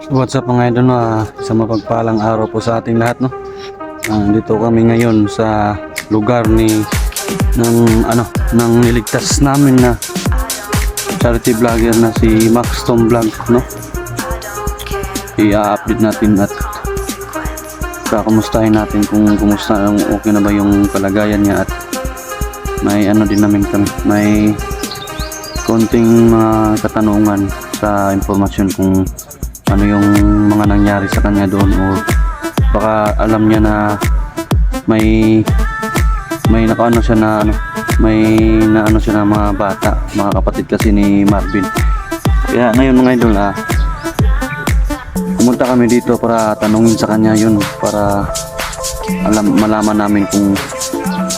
What's up mga idol, isang mapagpalang araw po sa ating lahat, no. Dito kami ngayon sa lugar ng niligtas namin na charity vlogger na si Max Tom Vlog, no. I-update natin at kakamustahin natin kung kumusta, okay na ba yung kalagayan niya, at may din namin kami, may konting mga katanungan sa impormasyon kung ano yung mga nangyari sa kanya doon, o baka alam niya na may nakaano siya na siya na mga bata, mga kapatid kasi ni Marvin. Kaya ngayon mga idol, pumunta kami dito para tanungin sa kanya yun, para malaman namin kung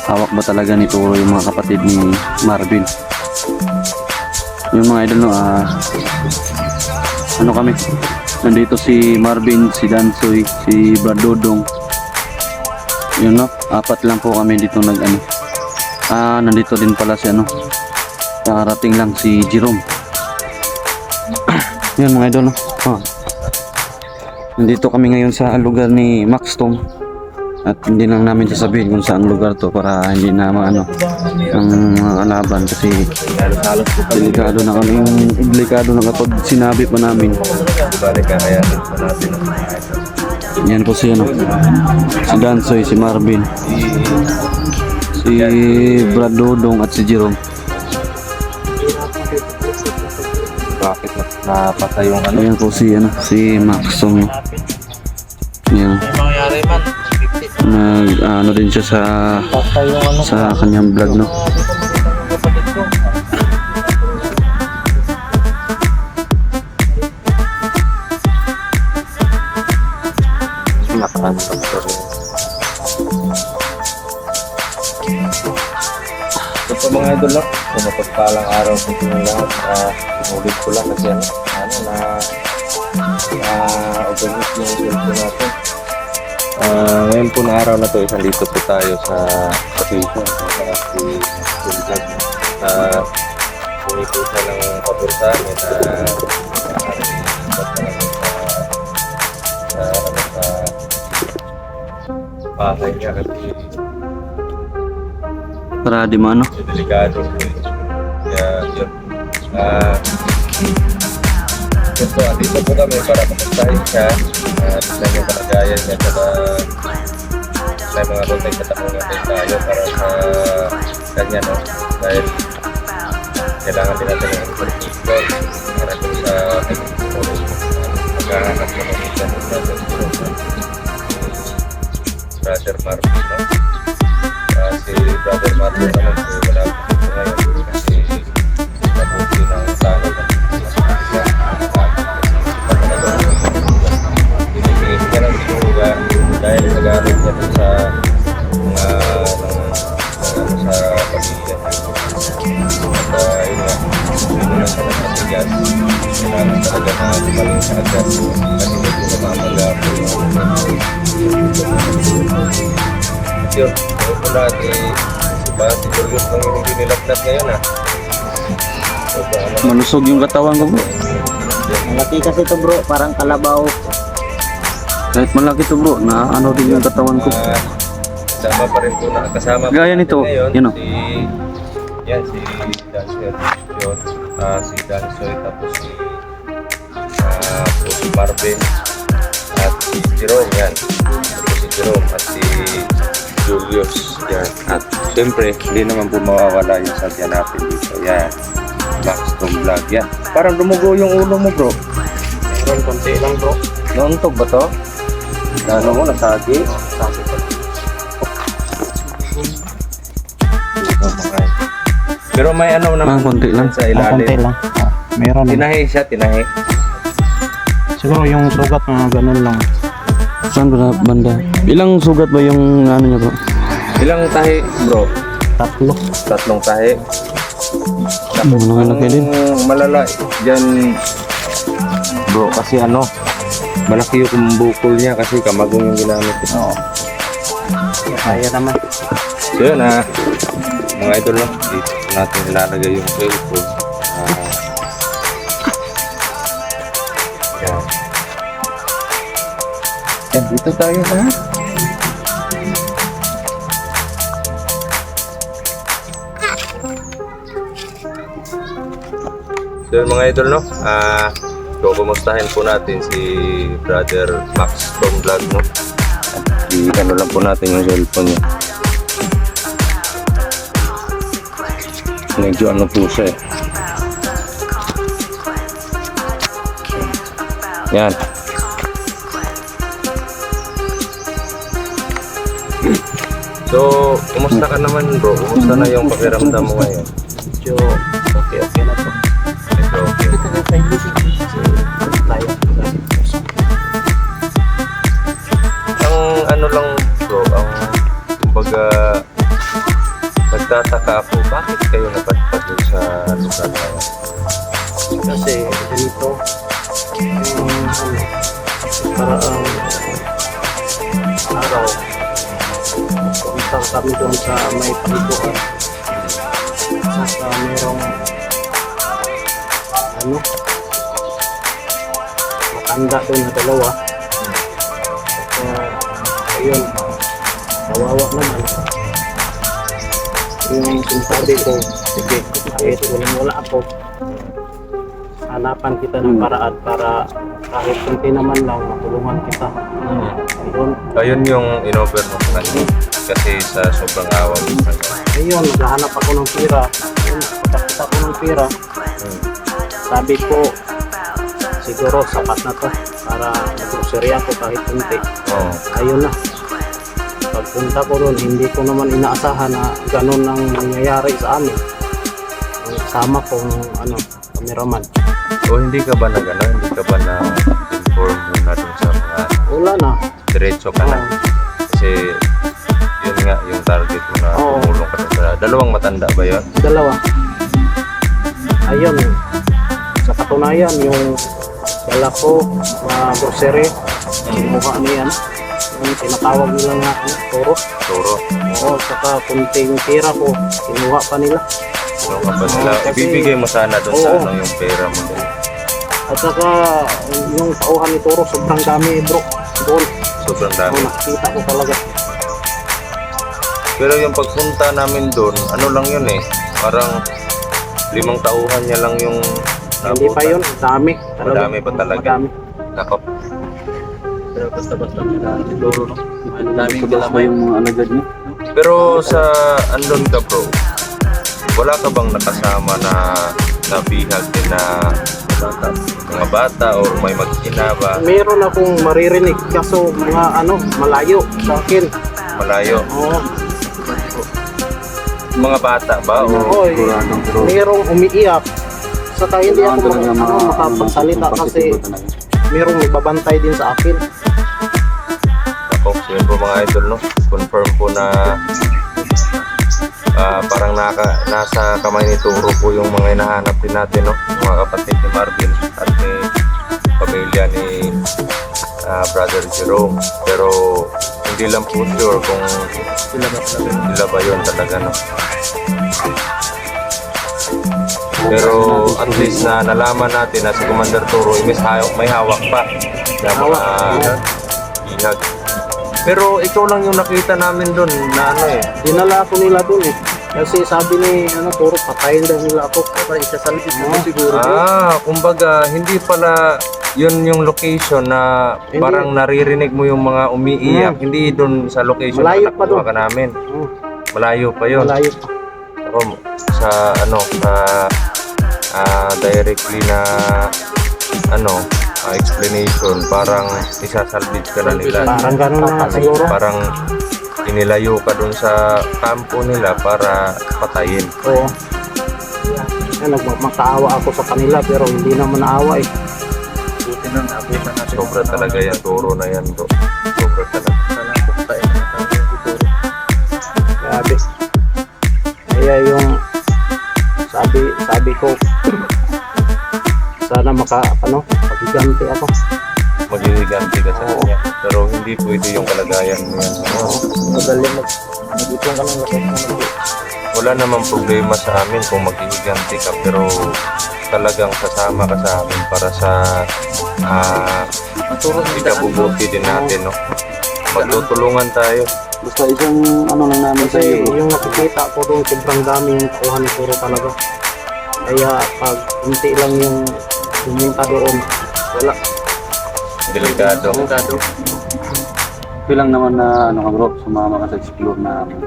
hawak ba talaga nito yung mga kapatid ni Marvin. Yung mga idol, kami nandito, si Marvin, si Dansoy, si Brad Dodong, yun, no, apat lang po kami dito nandito din pala si nakarating lang si Jerome. Yun mga idol, no? Nandito kami ngayon sa lugar ni Max Tom, at hindi lang namin sasabihin kung saan lugar to para hindi na ang mga kalaban, kasi delikado na kami, delikado na kapag sinabi pa namin. Yan po si Dansoy, si Marvin, si Brad Dodong at si Jerome. Bakit napatay yung Yan po si Max Tom. Yan. Din siya sa kanyang vlog, no. Ito mga idol, no? Mapagpalang araw sa inyong lahat. Inulit ko lang kasi organize yung cellphone natin. Ngayon po na araw na to, dito po tayo sa location sa Silgag. Hindi po siya ng pabor sa amin na bahay niya, kasi Para di mano. delikado po. Kaya yun. Dito po kami para makasahin siya. Tignan yung kalagayan niya, sa mga may katanungan din tayo para sa kanya, no? Dahil kailangan din natin yung information para dun sa maghahanap mo ng Brother Marvin, no? Si Brother Marvin naman po wala po ngayon kasi nabuti ng tao na binibigay niya ng sinuga dahil nag-aaral niya dun sa mga sa pamilya. At yun nga, yun lang sa nagkatigas. Kailangan talaga na tumaling sa agad kasi medyo namamaga po yun. Ito natin si Julius nang hindi nilagnat ngayon, Malusog yung katawan ko, bro. Malaki kasi ito, bro, parang kalabaw. Kahit malaki to, bro, na din yung katawan ko. Sama pa rin po na kasama Gaya nito, ngayon, yun, si Dansoy, si Dansoy, tapos si Marvin at si Jerome, yan. Tapos si Jerome at si Julius, yan. At siyempre, hindi naman po mawawala yung sadya natin dito, yan. Max Tom Vlog, yan. Parang dumugo yung ulo mo, bro. Meron, konti lang, bro. Nauntog ba to? Ano mo, nasagi? Nasagi pa. Pero may naman konti lang. sa ilalim. Konti lang. Meron. Tinahi siya, tinahi. Siguro yung sugat na ganun lang. Saan ba banda? Ilang sugat ba yung niya, bro? Ilang tahi, bro? Tatlong tahi. Malaki din. Malala dyan, bro, kasi malaki yung bukol niya kasi kamagong yung ginamit. Oo. Kaya naman. So yun, mga idol, no? Dito natin ilalagay yung cellphone. Yan. Yan, dito tayo na. So yun mga idol, no? So kumustahin po natin si Brother Max from Vlog, no? I-ano lang po natin yung cellphone niya. Medyo ano po siya eh. Yan. So, kumusta ka naman bro? Kumusta na yung pakiramdam mo ngayon? Medyo okay na to. Medyo okay. Ang ano lang bro, ang kumbaga nagtataka ako, bakit kayo napadpad dun sa lugar na yan? Kasi ganito, para araw, punta kami doon sa may paliguan. Saka merong matanda doon na dalawa. Saka ayun, kawawa naman. Yung sinasabi ko, sige, kahit wala ako, hanapan kita ng paraan para kahit kunti naman lang matulungan kita. Ayun, Ayun yung in-offer mo sa kanya. Kasi sa sobrang awa mo sa kanya. ayun, naghahanap ako ng pira. Ayun, nakakita ko ng pira. Sabi ko, siguro sapat na to para mag-grocery ako kahit kunti. Oo. Ayun na. Pagpunta ko doon, hindi ko naman inaasahan na ganun ang nangyayari sa amin. Ang kasama kong cameraman. O hindi ka ba hindi ka ba na-inform muna dun sa mga Wala na. diretso ka na? Kasi yun nga yung target mo na Oo. tumulong ka dun sa dalawang matanda ba yun? Dalawa. Ayun. Sa katunayan, yung dala ko na grocery, kinuha niyan. Yung tinatawag nila nga, toro. Turo. Oo, saka kunting tira ko, kinuha pa nila. Ano ka ba nila? Oo, kasi- Ibibigay mo sana dun sa Oo. yung pera mo dun. At saka yung tauhan ni Toro, sobrang dami bro. Doon, Sobrang dami. nakita ko talaga. Pero yung pagpunta namin dun, ano lang yun eh. Parang 5 tauhan niya lang yung Hindi pa yun, dami. Madami pa talaga. Madami. Nako. Pero basta-basta siguro, no? Ang dami Ba yung mga alagad niya? Pero sa andun ka bro, wala ka bang nakasama na bihag din na mga bata o may mag-ina ba? Meron akong maririnig, kaso mga malayo sa akin. Malayo. Oo. Mga bata ba? O Merong umiiyak. Saka hindi ako makapagsalita kasi merong nagbabantay din sa akin. ako, so yun po mga idol, no? Confirm po na parang nasa kamay ni Turo po yung mga hinahanap din natin, no? Yung mga kapatid ni Marvin at ni pamilya ni Brother Jerome. Pero hindi lang po sure kung sila ba yun talaga, no? Pero at least na nalaman natin na si Commander Turo may hawak pa na mga inag. Pero ikaw lang yung nakita namin doon na Dinala ako nila dun eh. Kasi sabi ni Turo, patayin daw nila ako. Para isasalip mo siguro. Kumbaga hindi pala yun yung location na Hindi. parang naririnig mo yung mga umiiyak. Hindi doon sa location Malayo na pa nakuha doon. ka namin. Oo, Malayo pa yun. malayo pa. Ako, sa directly na explanation, parang isasalvage ka na nila. Parang ganun na siguro. Parang inilayo ka dun sa kampo nila para patayin. Oo. Nagmakaawa ako sa kanila pero hindi naman naawa eh. Buti na naabutan natin. Sobra talaga yan, Turo na yan bro. Sobra talaga. Grabe. Kaya yung sabi ko sana pagiganti ako. Maghihiganti ka sa Oo. kanya. Pero hindi pwede yung kalagayan mo yan. Magaling mag-itong ka ng Wala namang problema sa amin kung maghihiganti ka, pero talagang sasama ka sa akin para sa ikabubuti din natin, no? Magtutulungan tayo. Basta isang ano lang namin sa Kasi iyo. yung nakikita ko doon, sobrang dami yung nakuha ni Turo talaga. Kaya pag hindi lang yung pumunta doon, wala. Delikado. Okay lang naman na ano ka bro, sumama ka sa explore namin.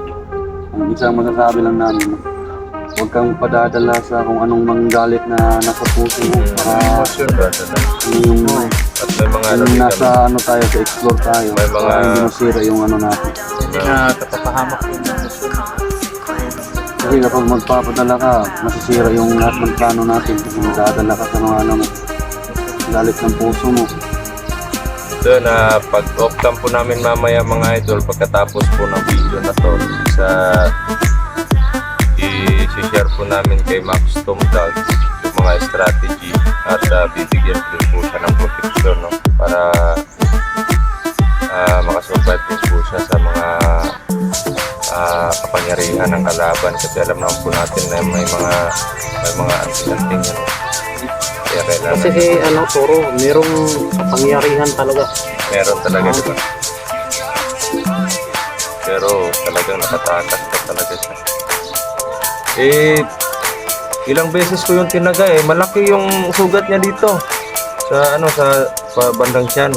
Ang isang masasabi lang namin, huwag kang padadala sa kung anong manggalit na nasa puso mo para Sure, brother. yung, At may mga ano yung din nasa kami. ano tayo sa explore tayo. May mga- Para hindi masira yung ano natin. Hindi na kapapahamak yung mission. Kasi kapag magpapadala ka, masisira yung lahat ng plano natin. Kasi magdadala ka sa mga ano mo, galit ng puso mo. So na pag-off cam po namin mamaya mga idol, pagkatapos po ng video na to, i-share po namin kay Max Tomdal yung mga strategy at bibigyan din po siya ng protection, no? Para makasurvive din po siya sa mga kapangyarihan ng kalaban, kasi alam naman po natin na may mga anting-anting yan. Kaya kailangan Kasi si ano, Turo, merong kapangyarihan talaga. meron talaga, di ba? Pero talagang nakatakas na talaga siya. Ilang beses ko yung tinaga malaki yung sugat niya dito sa bandang tiyan.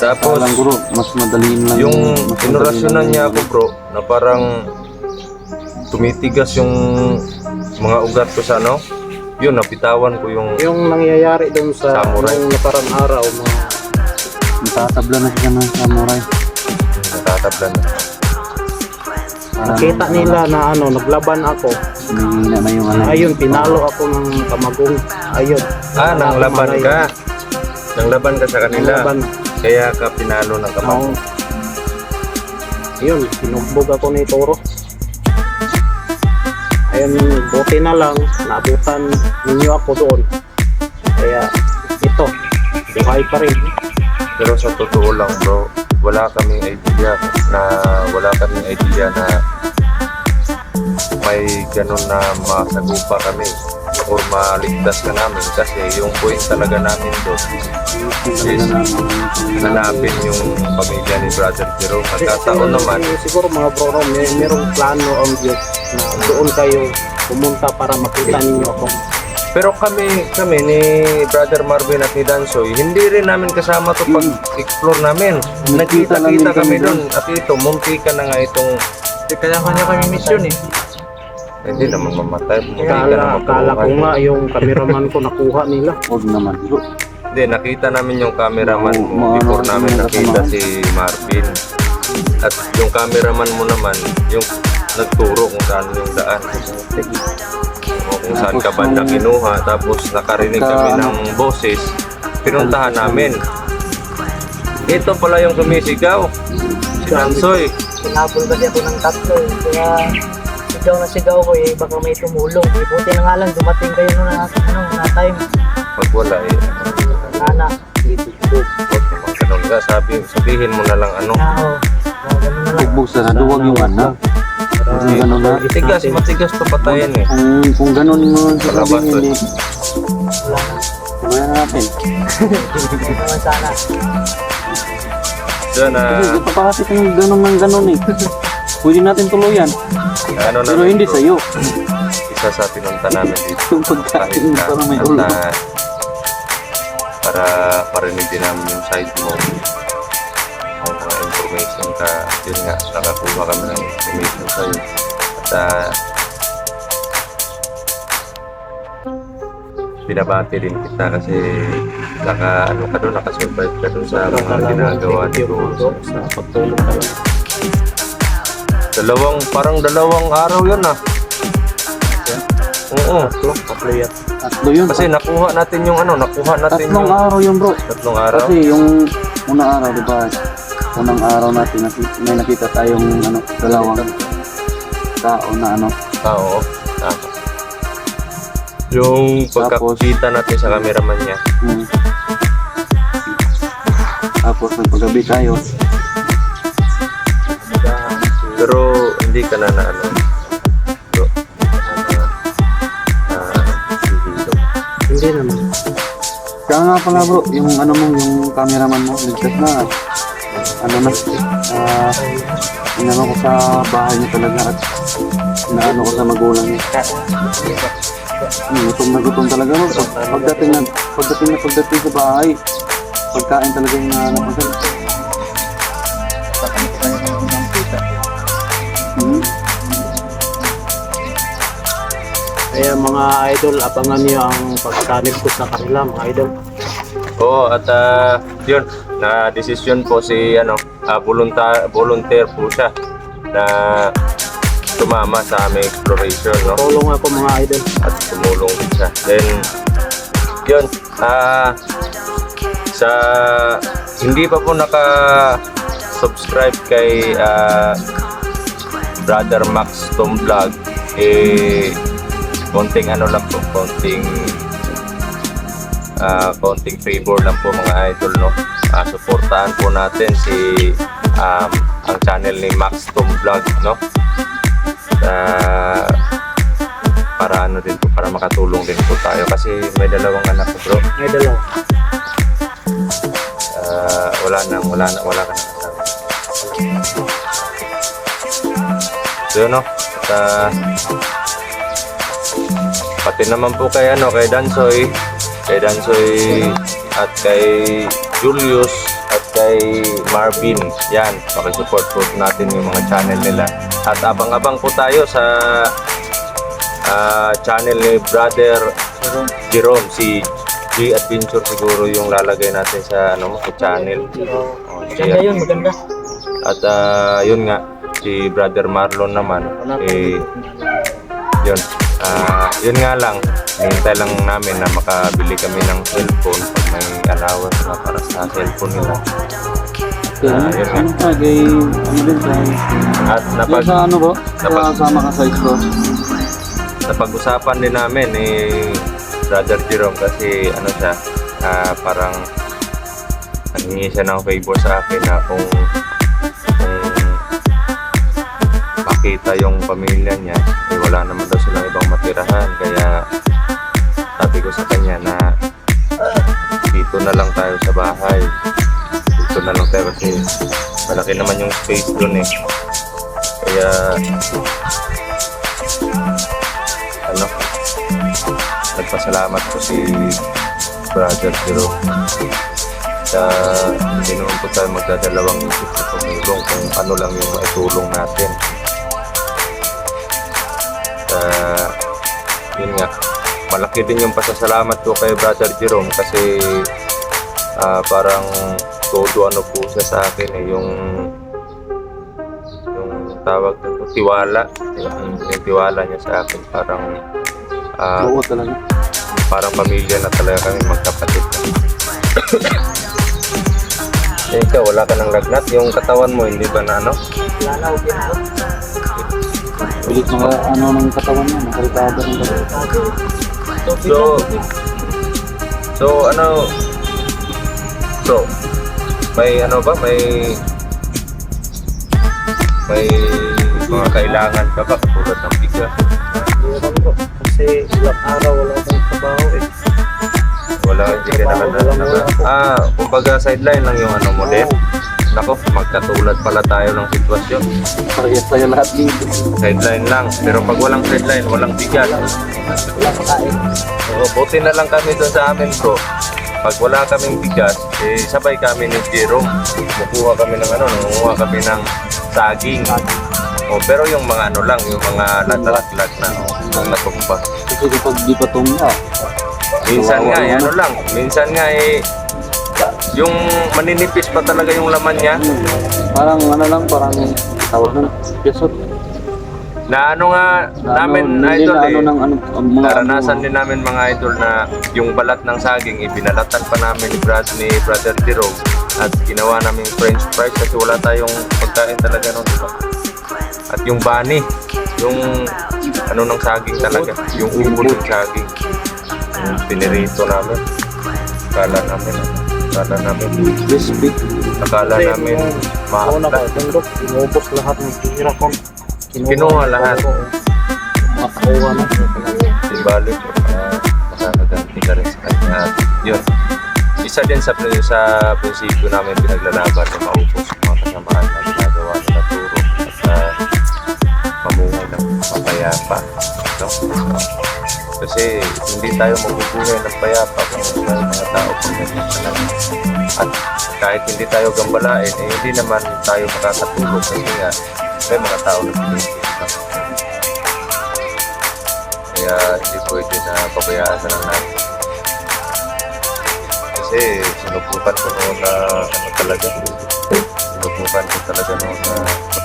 Tapos Alam bro, mas madali lang. yung mas madali inurasyonan lang niya yung- ako, bro, na parang tumitigas yung mga ugat ko sa yun, napitawan ko yung Yung nangyayari doon sa Samurai. nung nakarang araw, mga Natatabla na siya ng samurai. natatablan na. Parang- nakita nila na ano, naglaban ako. Humihina na yung ano. Ayun, pinalo ako ng kamagong. Ayun. Nang laban ka. Nang laban ka sa kanila. Nanglaban. Kaya ka pinalo ng kamay. Oo. Ayun, pinugbog ako ni Toro. Ayun, buti na lang, naabutan ninyo ako doon. Kaya, ito, buhay pa rin. Pero sa totoo lang, bro, wala kaming idea na may ganun na masagupa kami or maligtas ka namin, kasi yung point talaga namin doon is hanapin yung pamilya ni Brother Jerome. Nagkataon naman, Siguro mga bro, merong plano ang Diyos na doon kayo pumunta para makita ninyo ako. pero kami ni Brother Marvin at ni Dansoy, hindi rin namin kasama to pag-explore namin. Nagkita-kita kami doon at ito, munti ka na nga itong Kaya kanya kami mission eh. hindi naman mamatay. Munti ka na Kala ko mapulungan. nga yung cameraman ko nakuha nila. Huwag naman bro. Hindi, nakita namin yung cameraman mo Oo, before ano, namin ano, nakita kasama. si Marvin. At yung cameraman mo naman, yung nagturo kung saan yung daan. O kung saan ka banda kinuha. Tapos nakarinig kami ng boses. Pinuntahan namin. Ito pala yung sumisigaw. Si Dansoy. Sinabol kasi ako ng tatlo eh. Kaya sigaw na sigaw ko eh. Baka may tumulong. Eh, buti na nga lang dumating kayo nung na time. Pag wala Nana. huwag naman ganun ka. Sabihin mo na lang Oo. Ganun na lang. Tugbog sa naduwag yung anak. Huwag yung ganun na. Matigas to patayan eh. Kung ganun mo Palabas, sasabihin, hindi. Wala na. Kumaya na natin. Hindi naman sana. Diyan Kasi ipapakasip yung ganun ng ganun eh. Pwede natin tuluyan. ano na Pero hindi sa'yo. isa sa pinunta namin dito. Yung pagkain Kahit para may at, ulo. para parinig din namin yung side mo, ang mga information ka. Yun nga, nakakuha kami ng information sa'yo. At binabati din kita kasi nakasurvive ka dun sa mga ginagawa ni Rose. Sa pagtulong talaga. Parang dalawang araw yun Oo. Tatlo yan. Tatlo yun. Kasi nakuha natin yung Tatlong yung araw yun bro. tatlong araw. Kasi yung unang araw, di ba? Unang araw natin, may nakita tayong dalawang tao na Oo. Tama. Yung pagkakita natin sa cameraman niya. hmm. Tapos nagpagabi tayo. Pero hindi ka na bro. Hihilo. Hindi naman. Kaya nga pala bro, yung ano mo, yung cameraman mo, ligtas na. Ano na, inano ko sa bahay niya talaga at inaano ko sa magulang niya. Gutom na gutom talaga bro. Pagdating sa bahay, pagkain talaga yung napansin. Kaya mga idol, abangan niyo ang pagsanib ko sa kanila mga idol. Oo, at yun, na desisyon po si volunteer po siya na tumama sa aming exploration, no? Tulong ako mga idol. At tumulong din siya. Then, yun, sa hindi pa po naka-subscribe kay Brother Max Tom Vlog, konting ano lang po, konting favor lang po mga idol, no? Suportahan po natin si ang channel ni Max Tom Vlog, no? Para ano din po, para makatulong din po tayo kasi may dalawang anak ko, bro. May dalaw. Wala ka na kasama. So, no? Pati naman po kay Dansoy at kay Julius at kay Marvin. Yan, pakisupport po natin yung mga channel nila. At abang-abang po tayo sa channel ni Brother Jerome, si G Adventure siguro yung lalagay natin sa sa channel. Maganda yun, maganda. At yun nga, si Brother Marlon naman, yun nga lang, hintay lang namin na makabili kami ng cellphone pag may allowance na para sa cellphone nila. Yun nga. At Sa ano bro? Kasama ka sa explore. napag-usapan din namin ni Brother Jerome kasi siya, parang nanghingi siya ng favor sa akin na kung makita yung pamilya niya, wala naman daw silang ibang matirahan, kaya sabi ko sa kanya na dito na lang tayo sa bahay, dito na lang tayo kasi malaki naman yung space dun kaya nagpasalamat ko si Brother Jerome sa hindi naman po tayo magdadalawang isip sa tumulong kung ano lang yung maitulong natin. Yun nga, malaki din yung pasasalamat ko kay Brother Jerome kasi parang todo po siya sa akin yung tawag nito, tiwala, yung tiwala niya sa akin, parang Oo talaga. parang pamilya na talaga kami, magkapatid na. Ikaw, wala ka ng lagnat, yung katawan mo hindi ba na Lalaw din ako. Pilit mga ng katawan niya, nakalipado ng katawan. So may may mga kailangan ka ba katulad ng bigas? Meron bro. Kasi ilang araw wala akong trabaho Wala, hindi ka kumbaga sideline lang yung mo din. Nako, magkatulad pala tayo ng sitwasyon. Parehas tayo lahat dito. Sideline lang, pero pag walang sideline, walang bigas. Wala pakain. So, buti na lang kami doon sa amin, bro. Pag wala kaming bigas, sabay kami ni Jerome. Nangunguha kami ng saging. Pero yung mga yung mga latalaglag na natumba. Kasi kapag di pa tumba, Minsan nga yung maninipis pa talaga yung laman niya. parang parang tawag nun, kesot. Namin idol naranasan din namin mga idol na yung balat ng saging ibinalatan pa namin ni Brother Jerome at ginawa namin french fries kasi wala tayong pagkain talaga nun, diba? At yung bani, yung ng saging talaga, yung ubo ng saging, yung pinirito namin. Akala namin Una maapla. ko, tundok, inubos lahat ng tira ko. Kinuha lahat. Makakuha na. Di balik, makakaganti ka rin sa yun. Isa din sa prinsipyo namin pinaglalaban na maubos yung mga kasamaan na ginagawa nila turo at mamuhay ng mapayapa. No? Kasi hindi tayo mabubuhay ng payapa kung may mga tao pang ganyan talaga. At kahit hindi tayo gambalain, hindi naman tayo makakatulog kasi nga may mga tao na pinipili. Kaya hindi pwede na pabayaan na lang natin. Kasi sinubukan ko noon na sinubukan ko talaga noon na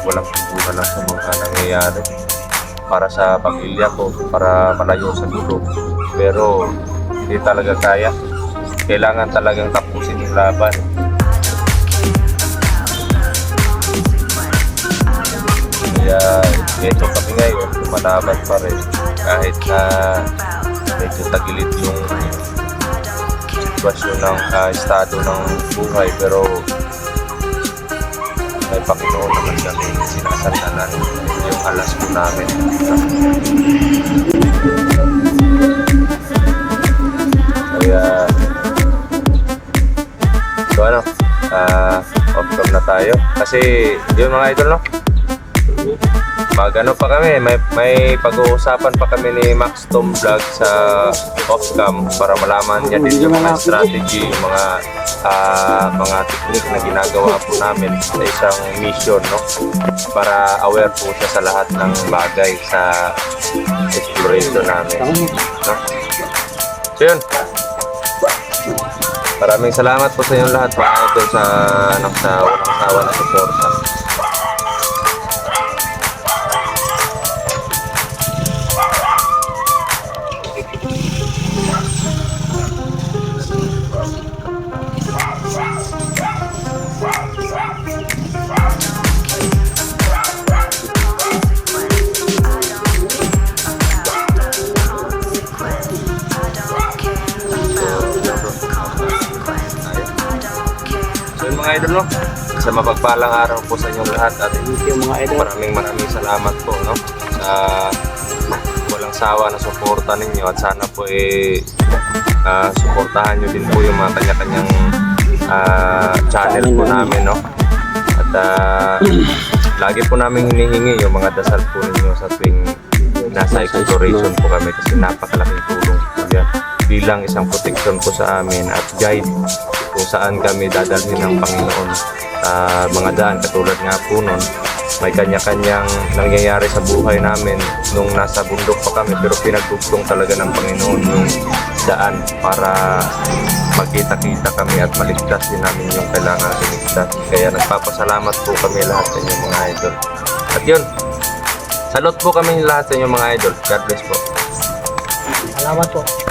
walang pagbuka lang sa mga nangyayari para sa pamilya ko, para malayo sa gulo. Pero hindi talaga kaya. Kailangan talagang tapusin yung laban. Kaya ito kami ngayon, lumalaban pa rin. Kahit na medyo tagilid yung sitwasyon ng estado ng buhay, pero may Panginoon naman kami sinasandalan yung alas po namin. Kaya so ano, off-cam na tayo kasi yun mga idol, no? Mag-ano pa kami, may pag-uusapan pa kami ni Max Tom Vlog sa off-cam para malaman niya din yung mga strategy, yung mga technique na ginagawa po namin sa isang mission, no? Para aware po siya sa lahat ng bagay sa exploration namin, no? So yun, maraming salamat po sa inyong lahat mga idol sa walang sawa na suporta. Mga idol, no? Sa mapagpalang araw po sa inyong lahat at Yung mga idol. maraming salamat po, no? Sa walang sawa na suporta ninyo at sana po suportahan nyo din po yung mga kanya-kanyang channel po namin, no? At lagi po namin hinihingi yung mga dasal po ninyo sa tuwing nasa exploration po kami kasi napakalaking tulong po yan bilang isang protection po sa amin at guide kung saan kami dadalhin ng Panginoon sa mga daan. Katulad nga po nun, may kanya-kanyang nangyayari sa buhay namin nung nasa bundok pa kami, pero pinagtugtong talaga ng Panginoon yung daan para magkita-kita kami at maligtas din namin yung kailangan iligtas. Kaya nagpapasalamat po kami lahat sa inyong mga idol. At yun, salute po kami lahat sa inyong mga idol. God bless po. Salamat po.